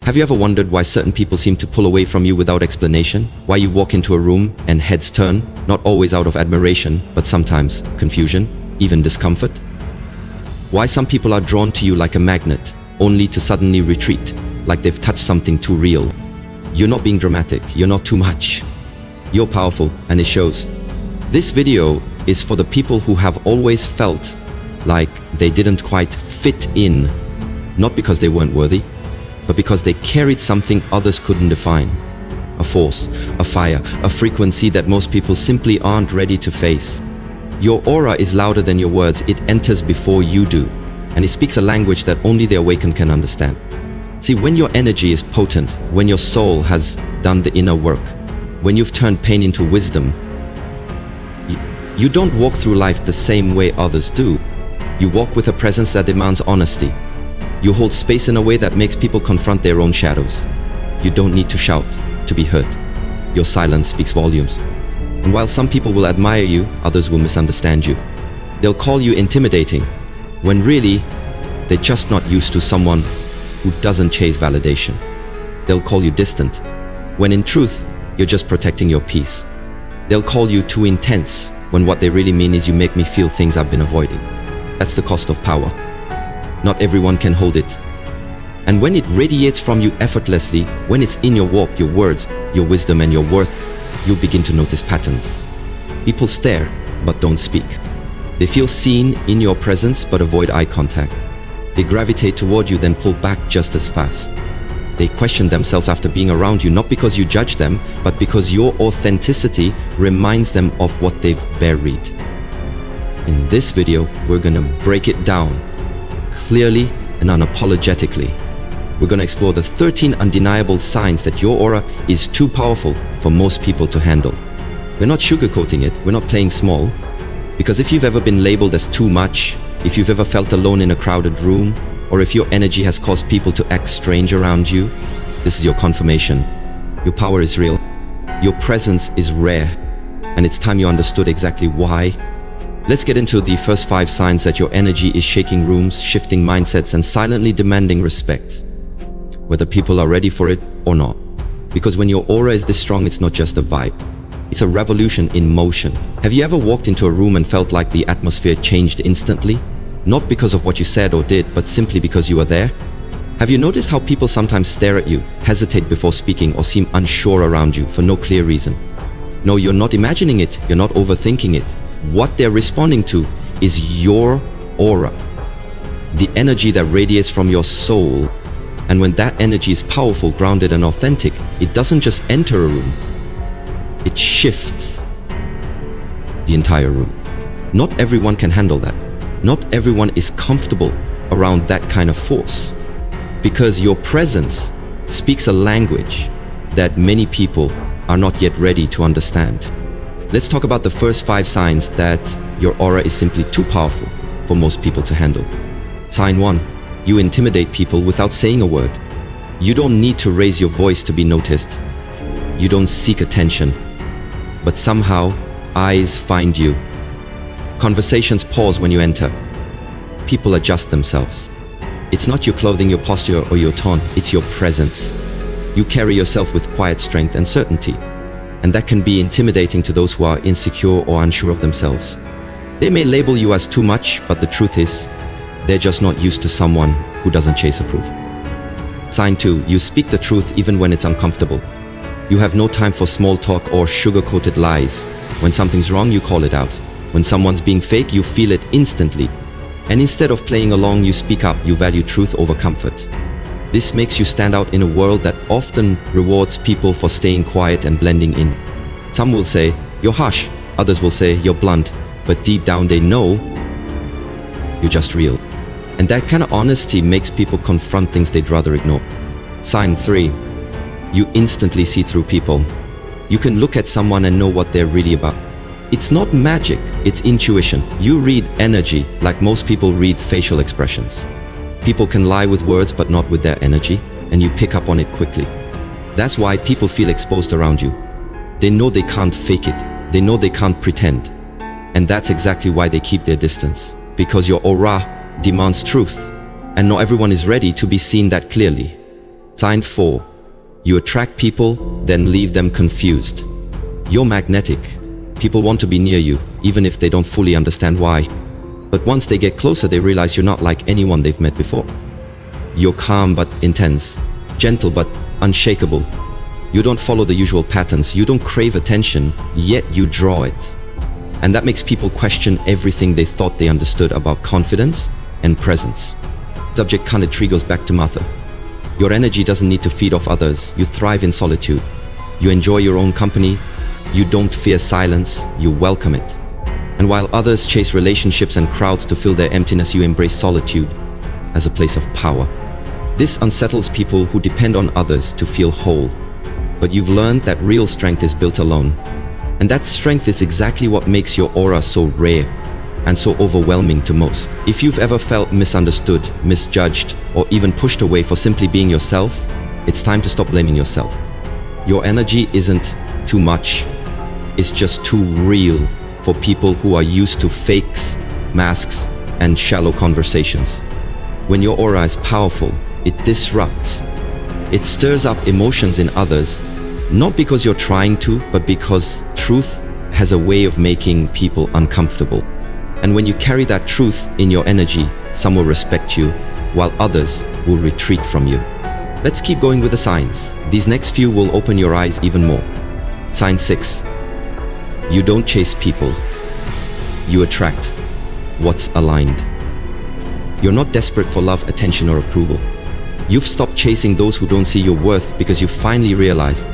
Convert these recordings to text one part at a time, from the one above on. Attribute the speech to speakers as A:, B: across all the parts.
A: Have you ever wondered why certain people seem to pull away from you without explanation? Why you walk into a room and heads turn, not always out of admiration, but sometimes confusion, even discomfort? Why some people are drawn to you like a magnet, only to suddenly retreat, like they've touched something too real? You're not being dramatic, you're not too much. You're powerful, and it shows. This video is for the people who have always felt like they didn't quite fit in, not because they weren't worthy, but because they carried something others couldn't define. A force, a fire, a frequency that most people simply aren't ready to face. Your aura is louder than your words. It enters before you do, and it speaks a language that only the awakened can understand. See, when your energy is potent, when your soul has done the inner work, when you've turned pain into wisdom, you don't walk through life the same way others do. You walk with a presence that demands honesty. You hold space in a way that makes people confront their own shadows. You don't need to shout to be heard. Your silence speaks volumes. And while some people will admire you, others will misunderstand you. They'll call you intimidating, when really, they're just not used to someone who doesn't chase validation. They'll call you distant, when in truth, you're just protecting your peace. They'll call you too intense, when what they really mean is you make me feel things I've been avoiding. That's the cost of power. Not everyone can hold it. And when it radiates from you effortlessly, when it's in your walk, your words, your wisdom and your worth, you'll begin to notice patterns. People stare, but don't speak. They feel seen in your presence, but avoid eye contact. They gravitate toward you, then pull back just as fast. They question themselves after being around you, not because you judge them, but because your authenticity reminds them of what they've buried. In this video, we're gonna break it down clearly and unapologetically. We're gonna explore the 13 undeniable signs that your aura is too powerful for most people to handle. We're not sugarcoating it, we're not playing small, because if you've ever been labeled as too much, if you've ever felt alone in a crowded room, or if your energy has caused people to act strange around you, this is your confirmation. Your power is real, your presence is rare, and it's time you understood exactly why. Let's get into the first 5 signs that your energy is shaking rooms, shifting mindsets, and silently demanding respect, whether people are ready for it or not. Because when your aura is this strong, it's not just a vibe. It's a revolution in motion. Have you ever walked into a room and felt like the atmosphere changed instantly? Not because of what you said or did, but simply because you were there? Have you noticed how people sometimes stare at you, hesitate before speaking, or seem unsure around you for no clear reason? No, you're not imagining it, you're not overthinking it. What they're responding to is your aura, the energy that radiates from your soul. And when that energy is powerful, grounded, and authentic, it doesn't just enter a room, it shifts the entire room. Not everyone can handle that. Not everyone is comfortable around that kind of force, because your presence speaks a language that many people are not yet ready to understand. Let's talk about the first 5 signs that your aura is simply too powerful for most people to handle. Sign 1. You intimidate people without saying a word. You don't need to raise your voice to be noticed. You don't seek attention, but somehow eyes find you. Conversations pause when you enter. People adjust themselves. It's not your clothing, your posture, or your tone, it's your presence. You carry yourself with quiet strength and certainty, and that can be intimidating to those who are insecure or unsure of themselves. They may label you as too much, but the truth is, they're just not used to someone who doesn't chase approval. Sign 2. You speak the truth even when it's uncomfortable. You have no time for small talk or sugar-coated lies. When something's wrong, you call it out. When someone's being fake, you feel it instantly. And instead of playing along, you speak up. You value truth over comfort. This makes you stand out in a world that often rewards people for staying quiet and blending in. Some will say, you're harsh. Others will say, you're blunt. But deep down they know you're just real. And that kind of honesty makes people confront things they'd rather ignore. Sign 3. You instantly see through people. You can look at someone and know what they're really about. It's not magic, it's intuition. You read energy like most people read facial expressions. People can lie with words but not with their energy, and you pick up on it quickly. That's why people feel exposed around you. They know they can't fake it. They know they can't pretend. And that's exactly why they keep their distance. Because your aura demands truth, and not everyone is ready to be seen that clearly. Sign 4. You attract people, then leave them confused. You're magnetic. People want to be near you, even if they don't fully understand why. But once they get closer, they realize you're not like anyone they've met before. You're calm but intense, gentle but unshakable. You don't follow the usual patterns, you don't crave attention, yet you draw it. And that makes people question everything they thought they understood about confidence and presence. Subject Khanid tree goes back to Martha. Your energy doesn't need to feed off others, you thrive in solitude. You enjoy your own company, you don't fear silence, you welcome it. And while others chase relationships and crowds to fill their emptiness, you embrace solitude as a place of power. This unsettles people who depend on others to feel whole. But you've learned that real strength is built alone. And that strength is exactly what makes your aura so rare and so overwhelming to most. If you've ever felt misunderstood, misjudged, or even pushed away for simply being yourself, it's time to stop blaming yourself. Your energy isn't too much, it's just too real for people who are used to fakes, masks, and shallow conversations. When your aura is powerful, it disrupts. It stirs up emotions in others, not because you're trying to, but because truth has a way of making people uncomfortable. And when you carry that truth in your energy, some will respect you, while others will retreat from you. Let's keep going with the signs. These next few will open your eyes even more. Sign 6. You don't chase people. You attract what's aligned. You're not desperate for love, attention, or approval. You've stopped chasing those who don't see your worth because you finally realized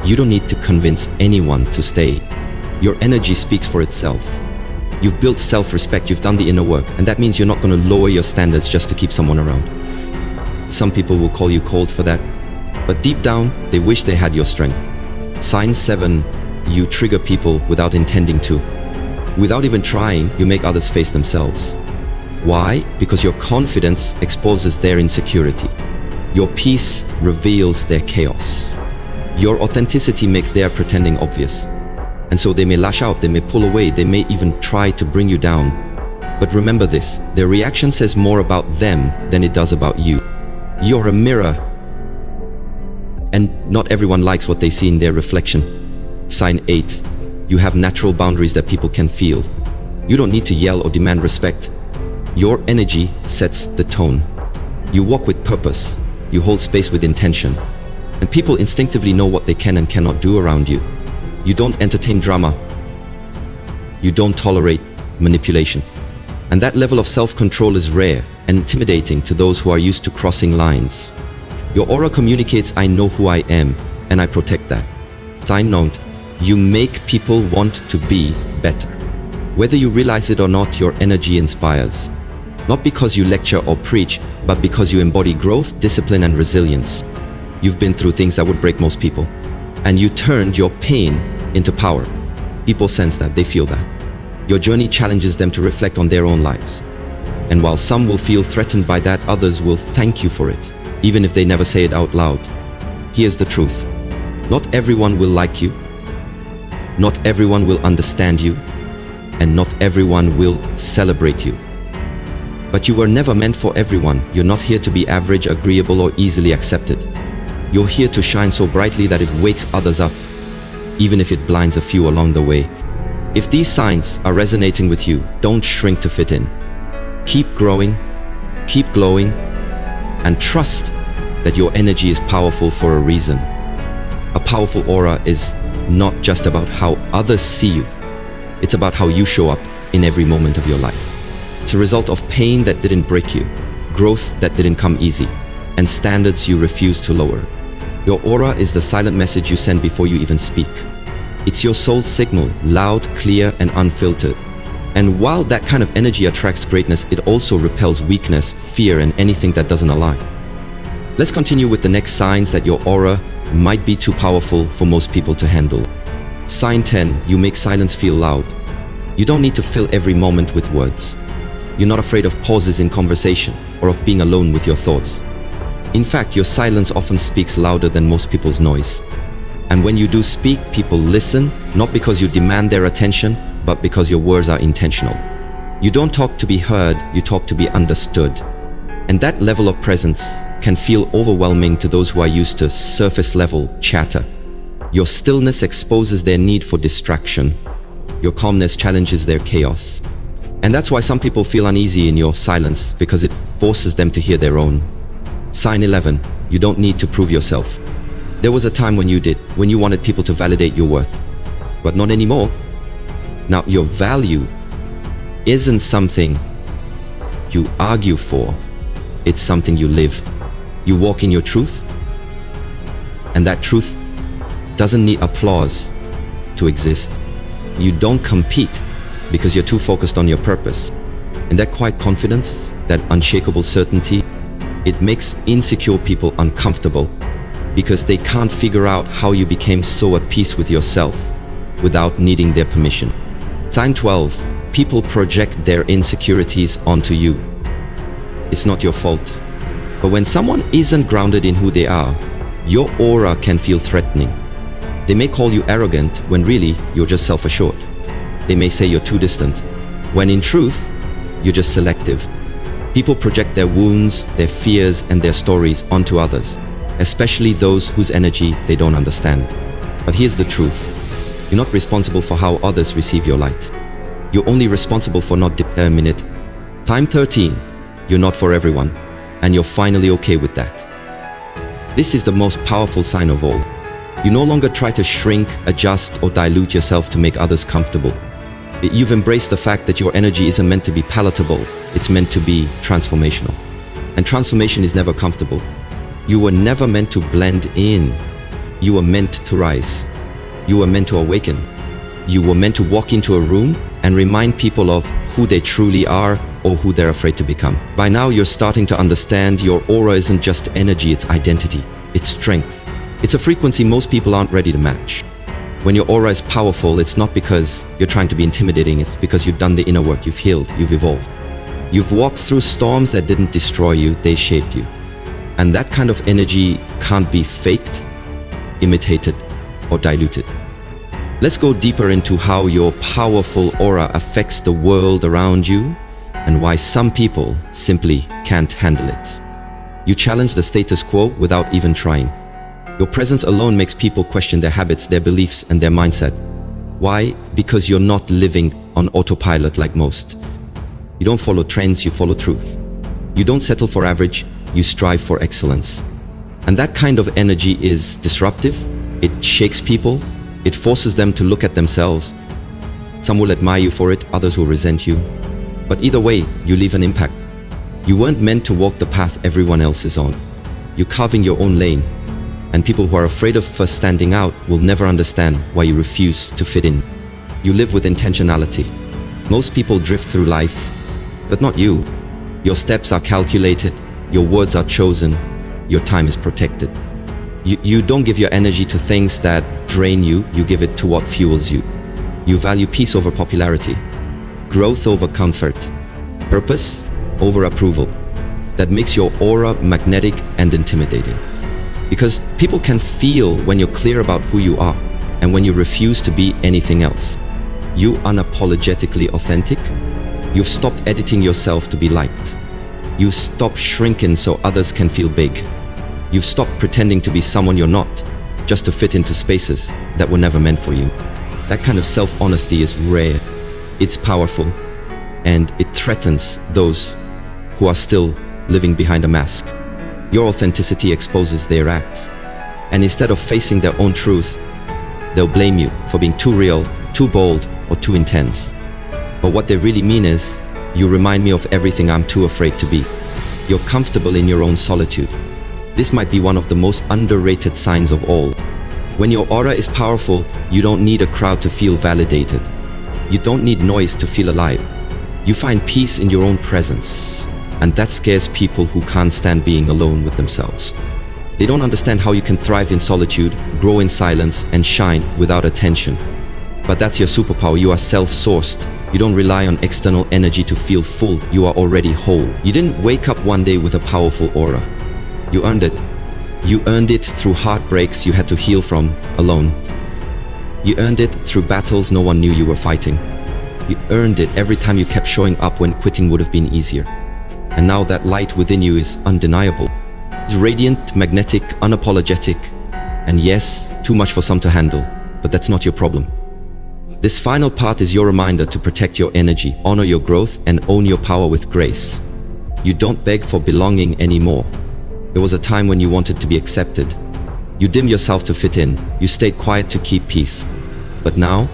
A: you don't need to convince anyone to stay. Your energy speaks for itself. You've built self-respect, you've done the inner work, and that means you're not going to lower your standards just to keep someone around. Some people will call you cold for that, but deep down, they wish they had your strength. Sign 7. You trigger people without intending to. Without even trying, you make others face themselves. Why? Because your confidence exposes their insecurity. Your peace reveals their chaos. Your authenticity makes their pretending obvious. And so they may lash out, they may pull away, they may even try to bring you down. But remember this, their reaction says more about them than it does about you. You're a mirror, and not everyone likes what they see in their reflection. Sign 8. You have natural boundaries that people can feel. You don't need to yell or demand respect. Your energy sets the tone. You walk with purpose. You hold space with intention. And people instinctively know what they can and cannot do around you. You don't entertain drama. You don't tolerate manipulation. And that level of self-control is rare and intimidating to those who are used to crossing lines. Your aura communicates, I know who I am, and I protect that. Sign 9. You make people want to be better. Whether you realize it or not, your energy inspires. Not because you lecture or preach, but because you embody growth, discipline, and resilience. You've been through things that would break most people, and you turned your pain into power. People sense that, they feel that. Your journey challenges them to reflect on their own lives. And while some will feel threatened by that, others will thank you for it, even if they never say it out loud. Here's the truth. Not everyone will like you. Not everyone will understand you. And not everyone will celebrate you. But you were never meant for everyone. You're not here to be average, agreeable, or easily accepted. You're here to shine so brightly that it wakes others up, even if it blinds a few along the way. If these signs are resonating with you, don't shrink to fit in. Keep growing, keep glowing, and trust that your energy is powerful for a reason. A powerful aura is not just about how others see you. It's about how you show up in every moment of your life. It's a result of pain that didn't break you, growth that didn't come easy, and standards you refuse to lower. Your aura is the silent message you send before you even speak. It's your soul's signal, loud, clear, and unfiltered. And while that kind of energy attracts greatness, it also repels weakness, fear, and anything that doesn't align. Let's continue with the next signs that your aura might be too powerful for most people to handle. Sign 10. You make silence feel loud. You don't need to fill every moment with words. You're not afraid of pauses in conversation or of being alone with your thoughts. In fact, your silence often speaks louder than most people's noise. And when you do speak, people listen, not because you demand their attention, but because your words are intentional. You don't talk to be heard, you talk to be understood. And that level of presence can feel overwhelming to those who are used to surface-level chatter. Your stillness exposes their need for distraction. Your calmness challenges their chaos. And that's why some people feel uneasy in your silence, because it forces them to hear their own. Sign 11. You don't need to prove yourself. There was a time when you did, when you wanted people to validate your worth. But not anymore. Now, your value isn't something you argue for. It's something you live. You walk in your truth. And that truth doesn't need applause to exist. You don't compete because you're too focused on your purpose. And that quiet confidence, that unshakable certainty, it makes insecure people uncomfortable because they can't figure out how you became so at peace with yourself without needing their permission. Sign 12. People project their insecurities onto you. It's not your fault. But when someone isn't grounded in who they are, your aura can feel threatening. They may call you arrogant when really you're just self-assured. They may say you're too distant, when in truth, you're just selective. People project their wounds, their fears, and their stories onto others, especially those whose energy they don't understand. But here's the truth. You're not responsible for how others receive your light. You're only responsible for not determining it. Time 13. You're not for everyone, and you're finally okay with that. This is the most powerful sign of all. You no longer try to shrink, adjust, or dilute yourself to make others comfortable. You've embraced the fact that your energy isn't meant to be palatable, it's meant to be transformational. And transformation is never comfortable. You were never meant to blend in. You were meant to rise. You were meant to awaken. You were meant to walk into a room and remind people of who they truly are or who they're afraid to become. By now, you're starting to understand your aura isn't just energy, it's identity, it's strength. It's a frequency most people aren't ready to match. When your aura is powerful, it's not because you're trying to be intimidating, it's because you've done the inner work, you've healed, you've evolved. You've walked through storms that didn't destroy you, they shaped you. And that kind of energy can't be faked, imitated, or diluted. Let's go deeper into how your powerful aura affects the world around you and why some people simply can't handle it. You challenge the status quo without even trying. Your presence alone makes people question their habits, their beliefs, and their mindset. Why? Because you're not living on autopilot like most. You don't follow trends, you follow truth. You don't settle for average, you strive for excellence. And that kind of energy is disruptive. It shakes people. It forces them to look at themselves. Some will admire you for it, others will resent you. But either way, you leave an impact. You weren't meant to walk the path everyone else is on. You're carving your own lane. And people who are afraid of first standing out will never understand why you refuse to fit in. You live with intentionality. Most people drift through life, but not you. Your steps are calculated, your words are chosen, your time is protected. You don't give your energy to things that drain you, you give it to what fuels you. You value peace over popularity, growth over comfort, purpose over approval. That makes your aura magnetic and intimidating. Because people can feel when you're clear about who you are and when you refuse to be anything else. You unapologetically authentic. You've stopped editing yourself to be liked. You've stopped shrinking so others can feel big. You've stopped pretending to be someone you're not, just to fit into spaces that were never meant for you. That kind of self-honesty is rare. It's powerful. And it threatens those who are still living behind a mask. Your authenticity exposes their act. And instead of facing their own truth, they'll blame you for being too real, too bold, or too intense. But what they really mean is, you remind me of everything I'm too afraid to be. You're comfortable in your own solitude. This might be one of the most underrated signs of all. When your aura is powerful, you don't need a crowd to feel validated. You don't need noise to feel alive. You find peace in your own presence. And that scares people who can't stand being alone with themselves. They don't understand how you can thrive in solitude, grow in silence, and shine without attention. But that's your superpower. You are self-sourced. You don't rely on external energy to feel full. You are already whole. You didn't wake up one day with a powerful aura. You earned it. You earned it through heartbreaks you had to heal from alone. You earned it through battles no one knew you were fighting. You earned it every time you kept showing up when quitting would have been easier. And now that light within you is undeniable. It's radiant, magnetic, unapologetic. And yes, too much for some to handle, but that's not your problem. This final part is your reminder to protect your energy, honor your growth, and own your power with grace. You don't beg for belonging anymore. There was a time when you wanted to be accepted. You dim yourself to fit in. You stayed quiet to keep peace. But now,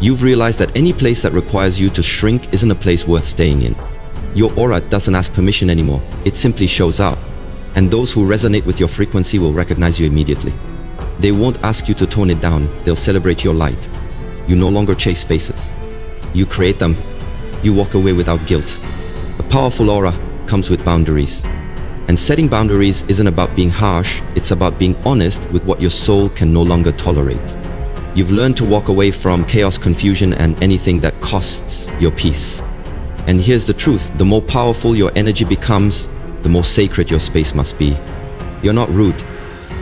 A: you've realized that any place that requires you to shrink isn't a place worth staying in. Your aura doesn't ask permission anymore. It simply shows up. And those who resonate with your frequency will recognize you immediately. They won't ask you to tone it down. They'll celebrate your light. You no longer chase spaces. You create them. You walk away without guilt. A powerful aura comes with boundaries. And setting boundaries isn't about being harsh. It's about being honest with what your soul can no longer tolerate. You've learned to walk away from chaos, confusion, and anything that costs your peace. And here's the truth. The more powerful your energy becomes, the more sacred your space must be. You're not rude.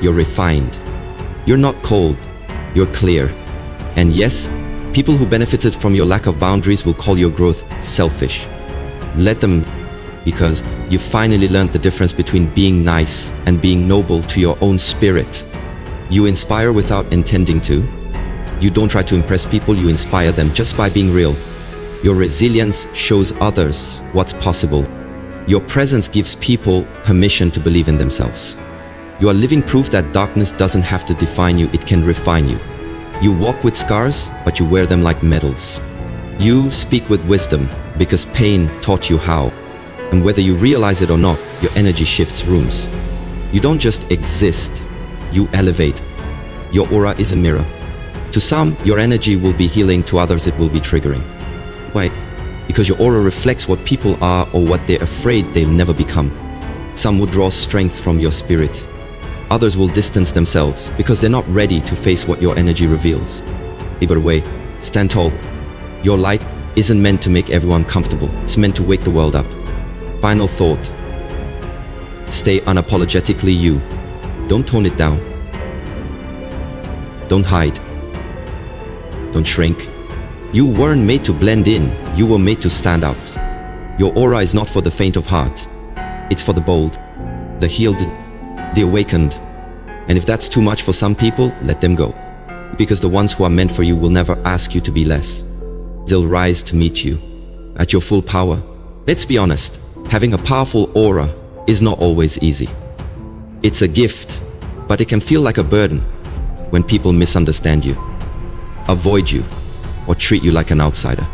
A: You're refined. You're not cold. You're clear. And yes, people who benefited from your lack of boundaries will call your growth selfish. Let them, because you finally learned the difference between being nice and being noble to your own spirit. You inspire without intending to. You don't try to impress people, you inspire them just by being real. Your resilience shows others what's possible. Your presence gives people permission to believe in themselves. You are living proof that darkness doesn't have to define you, it can refine you. You walk with scars, but you wear them like medals. You speak with wisdom because pain taught you how. And whether you realize it or not, your energy shifts rooms. You don't just exist, you elevate. Your aura is a mirror. To some, your energy will be healing, to others it will be triggering. Why? Because your aura reflects what people are or what they're afraid they'll never become. Some will draw strength from your spirit. Others will distance themselves because they're not ready to face what your energy reveals. Either way, stand tall. Your light isn't meant to make everyone comfortable. It's meant to wake the world up. Final thought. Stay unapologetically you. Don't tone it down. Don't hide. Don't shrink. You weren't made to blend in. You were made to stand out. Your aura is not for the faint of heart. It's for the bold, the healed, the awakened. And if that's too much for some people, let them go. Because the ones who are meant for you will never ask you to be less. They'll rise to meet you at your full power. Let's be honest, having a powerful aura is not always easy. It's a gift, but it can feel like a burden when people misunderstand you, avoid you, or treat you like an outsider.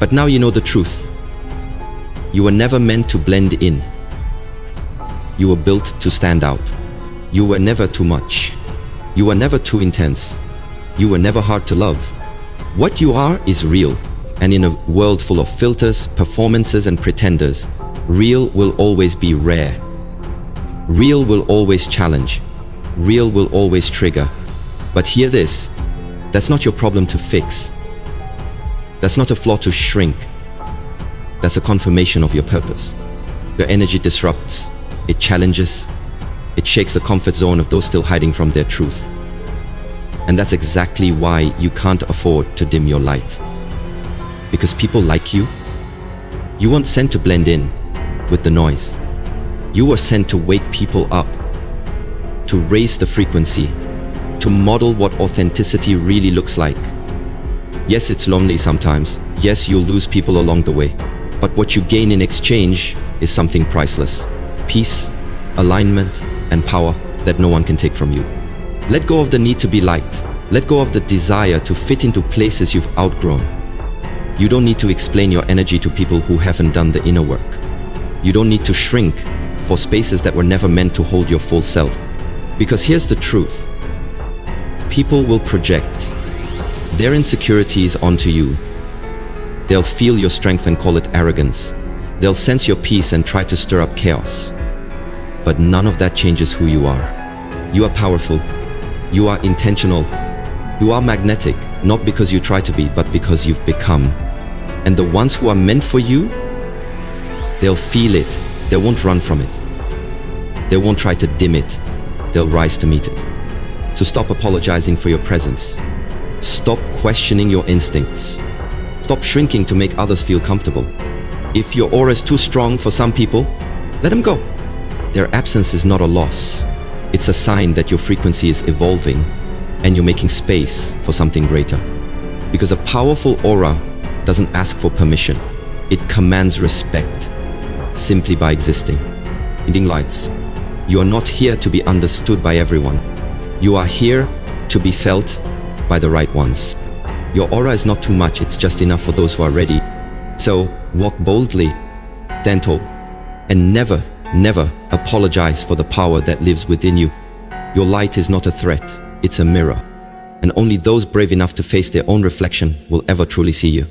A: But now you know the truth. You were never meant to blend in. You were built to stand out. You were never too much. You were never too intense. You were never hard to love. What you are is real. And in a world full of filters, performances, and pretenders, real will always be rare. Real will always challenge. Real will always trigger. But hear this, that's not your problem to fix. That's not a flaw to shrink. That's a confirmation of your purpose. Your energy disrupts, it challenges, it shakes the comfort zone of those still hiding from their truth. And that's exactly why you can't afford to dim your light. Because people like you, you weren't sent to blend in with the noise. You were sent to wake people up, to raise the frequency, to model what authenticity really looks like. Yes, it's lonely sometimes. Yes, you'll lose people along the way. But what you gain in exchange is something priceless. Peace, alignment, and power that no one can take from you. Let go of the need to be liked. Let go of the desire to fit into places you've outgrown. You don't need to explain your energy to people who haven't done the inner work. You don't need to shrink for spaces that were never meant to hold your full self. Because here's the truth. People will project their insecurities onto you. They'll feel your strength and call it arrogance. They'll sense your peace and try to stir up chaos. But none of that changes who you are. You are powerful. You are intentional. You are magnetic, not because you try to be, but because you've become. And the ones who are meant for you, they'll feel it. They won't run from it. They won't try to dim it. They'll rise to meet it. So stop apologizing for your presence. Stop questioning your instincts. Stop shrinking to make others feel comfortable. If your aura is too strong for some people, let them go. Their absence is not a loss. It's a sign that your frequency is evolving and you're making space for something greater. Because a powerful aura doesn't ask for permission. It commands respect simply by existing. Leading lights. You are not here to be understood by everyone. You are here to be felt by the right ones. Your aura is not too much, it's just enough for those who are ready. So walk boldly, stand tall, and never, never apologize for the power that lives within you. Your light is not a threat, it's a mirror. And only those brave enough to face their own reflection will ever truly see you.